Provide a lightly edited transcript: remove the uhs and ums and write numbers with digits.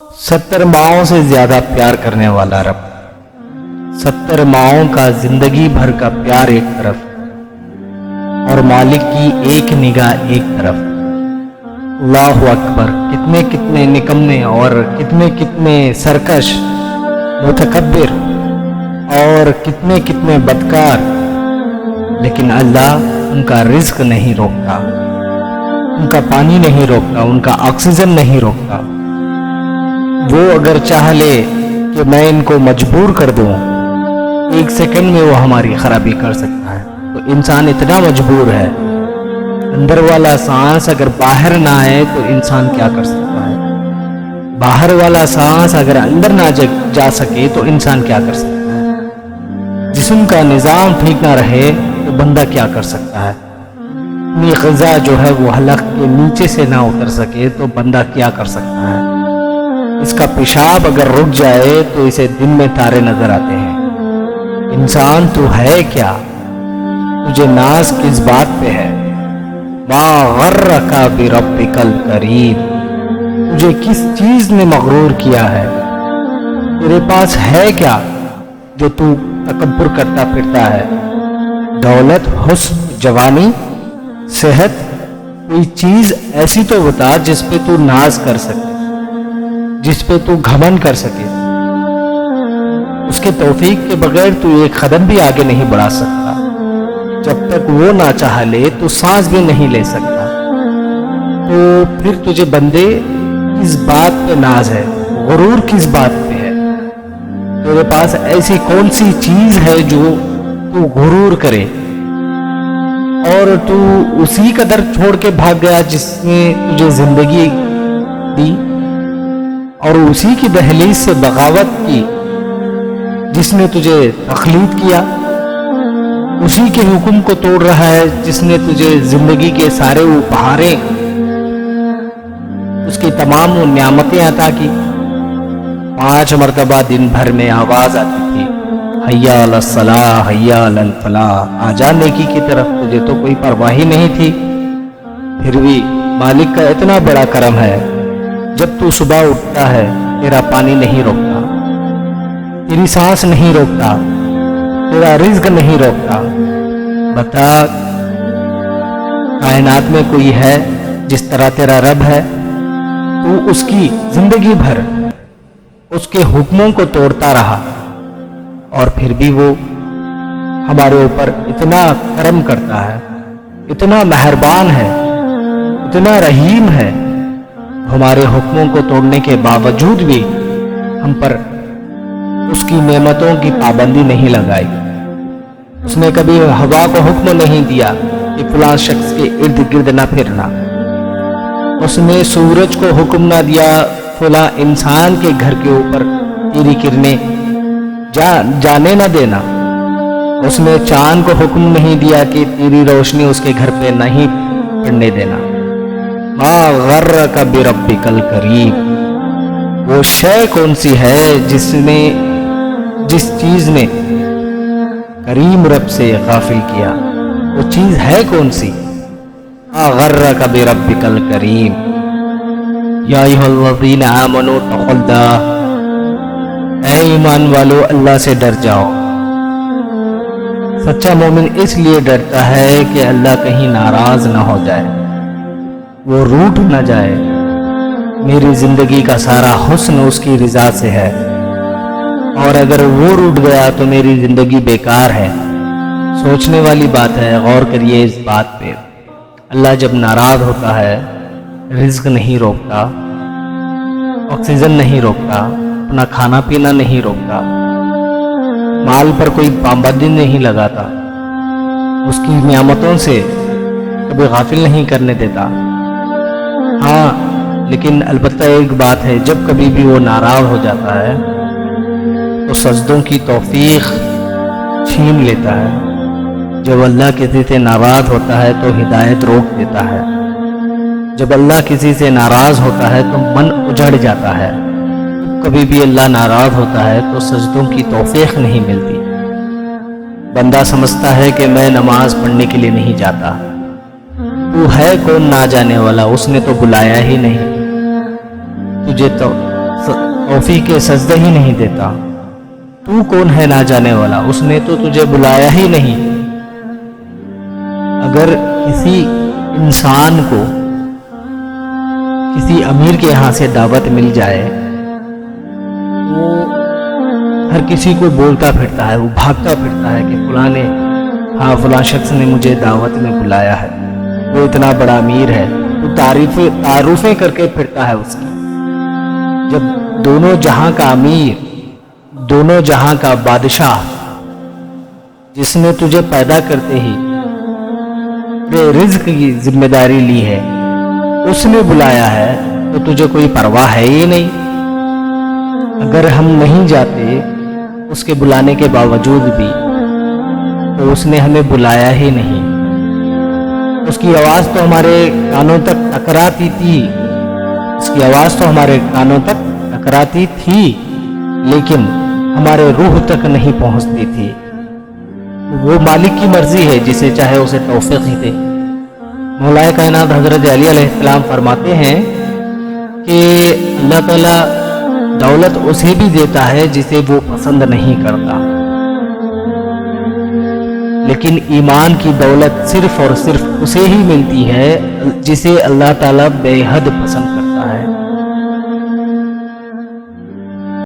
70 माओं से ज्यादा प्यार करने वाला रब, 70 माओं का जिंदगी भर का प्यार एक तरफ और मालिक की एक निगाह एक तरफ। अल्लाहु अकबर। कितने कितने निकम्मे और कितने कितने सरकश, मुतकब्बिर और कितने कितने बदकार, लेकिन अल्लाह उनका रिज्क नहीं रोकता, उनका पानी नहीं रोकता, उनका ऑक्सीजन नहीं रोकता। वो अगर चाह ले कि मैं इनको मजबूर कर दूं, 1 सेकंड में वो हमारी खराबी कर सकता है। तो इंसान इतना मजबूर है, अंदर वाला सांस अगर बाहर ना आए तो इंसान क्या कर सकता है? बाहर वाला सांस अगर अंदर ना जा सके तो इंसान क्या कर सकता है? जिस्म का निज़ाम ठीक ना रहे तो बंदा क्या कर सकता है? अपनी ग़िज़ा जो है वो हलक के नीचे से ना उतर सके तो बंदा क्या कर सकता है? इसका पेशाब अगर रुक जाए तो इसे दिन में तारे नजर आते हैं। इंसान तू है क्या? तुझे नाज किस बात पे है? मा गर्रका बिरब्बिकल करीम। तुझे किस चीज ने मगरूर किया है? तेरे पास है क्या जो तू तकब्बुर करता फिरता है? दौलत, हुस्न, जवानी, सेहत, कोई चीज ऐसी तो बता जिस पे तू नाज कर सके, जिस पे तू घमंड कर सके। उसके तौफीक के बगैर तू एक कदम भी आगे नहीं बढ़ा सकता। जब तक वो ना चाह ले तो सांस भी नहीं ले सकता। तो फिर तुझे बंदे किस बात पे नाज है, गुरूर किस बात पे है? तेरे पास ऐसी कौन सी चीज है जो तू गुरूर करे और तू उसी कदर छोड़ के भाग गया जिसने तुझे जिंदगी दी और उसी की दहलीज से बगावत की जिसने तुझे तखलीद किया, उसी के हुक्म को तोड़ रहा है जिसने तुझे जिंदगी के सारे उपहारें, उसकी तमाम नियामतें अता की। 5 मरतबा दिन भर में आवाज आती थी, हैया अला सलाह, हैया अल फलाह, आजा नेकी की तरफ। तुझे तो कोई परवाह ही नहीं थी। फिर भी मालिक का इतना बड़ा करम है, जब तू सुबह उठता है तेरा पानी नहीं रोकता, तेरी सांस नहीं रोकता, तेरा रिज्क नहीं रोकता। बता, कायनात में कोई है जिस तरह तेरा रब है? तू उसकी जिंदगी भर उसके हुक्मों को तोड़ता रहा और फिर भी वो हमारे ऊपर इतना करम करता है, इतना मेहरबान है, इतना रहीम है। हमारे हुक्मों को तोड़ने के बावजूद भी हम पर उसकी नेमतों की पाबंदी नहीं लगाई। उसने कभी हवा को हुक्म नहीं दिया कि फलां शख्स के इर्द गिर्द ना फिरना। उसने सूरज को हुक्म ना दिया फलां इंसान के घर के ऊपर तेरी किरणें जाने ना देना। उसने चांद को हुक्म नहीं दिया कि तेरी रोशनी उसके घर पे नहीं पड़ने देना। मा गर्रका बिरब्बिकल करीम। वो शय कौन सी है जिस चीज ने करीम रब से गाफिल किया? वो चीज है कौन सी? मा गर्रका बिरब्बिकल करीम। या अय्युहल्लज़ीना आमनू तक़ुल्लाह। ऐ ईमान वालो, अल्लाह से डर जाओ। सच्चा मोमिन इसलिए डरता है कि अल्लाह कहीं नाराज ना हो जाए, वो रूठ ना जाए। मेरी जिंदगी का सारा हुस्न उसकी रिजा से है और अगर वो रूठ गया तो मेरी जिंदगी बेकार है। सोचने वाली बात है, गौर करिए इस बात पे। अल्लाह जब नाराज होता है, रिज्क नहीं रोकता, ऑक्सीजन नहीं रोकता, अपना खाना पीना नहीं रोकता, माल पर कोई पाबंदी नहीं लगाता, उसकी नियामतों से कभी गाफिल नहीं करने देता। हाँ, लेकिन अलबत्ता एक बात है, जब कभी भी वो नाराज हो जाता है तो सजदों की तौफीक छीन लेता है। जब अल्लाह किसी से नाराज होता है तो हिदायत रोक देता है। जब अल्लाह किसी से नाराज होता है तो मन उजड़ जाता है। कभी भी अल्लाह नाराज होता है तो सजदों की तौफीक नहीं मिलती। बंदा समझता है कि मैं नमाज पढ़ने के लिए नहीं जाता। तू है कौन ना जाने वाला, उसने तो बुलाया ही नहीं। तुझे तो तौफीक सजदा ही नहीं देता। तू कौन है ना जाने वाला, उसने तो तुझे बुलाया ही नहीं। अगर किसी इंसान को किसी अमीर के यहाँ से दावत मिल जाए तो हर किसी को बोलता फिरता है, वो भागता फिरता है कि फलां शख्स ने मुझे दावत में बुलाया है, वो इतना बड़ा अमीर है, वो तारुफें करके फिरता है उसकी। जब दोनों जहां का अमीर, दोनों जहां का बादशाह, जिसने तुझे पैदा करते ही तेरे रिज्क की जिम्मेदारी ली है, उसने बुलाया है तो तुझे कोई परवाह है ही नहीं। अगर हम नहीं जाते उसके बुलाने के बावजूद भी तो उसने हमें बुलाया ही नहीं। उसकी आवाज़ तो हमारे कानों तक टकराती थी, उसकी आवाज़ तो हमारे कानों तक टकराती थी, लेकिन हमारे रूह तक नहीं पहुंचती थी। वो मालिक की मर्जी है, जिसे चाहे उसे तौफीक ही दे। मौलाए कायनात हज़रत अली अलैहिस्सलाम फरमाते हैं कि अल्लाह ताला दौलत उसे भी देता है जिसे वो पसंद नहीं करता, लेकिन ईमान की दौलत सिर्फ और सिर्फ उसे ही मिलती है जिसे अल्लाह ताला बेहद पसंद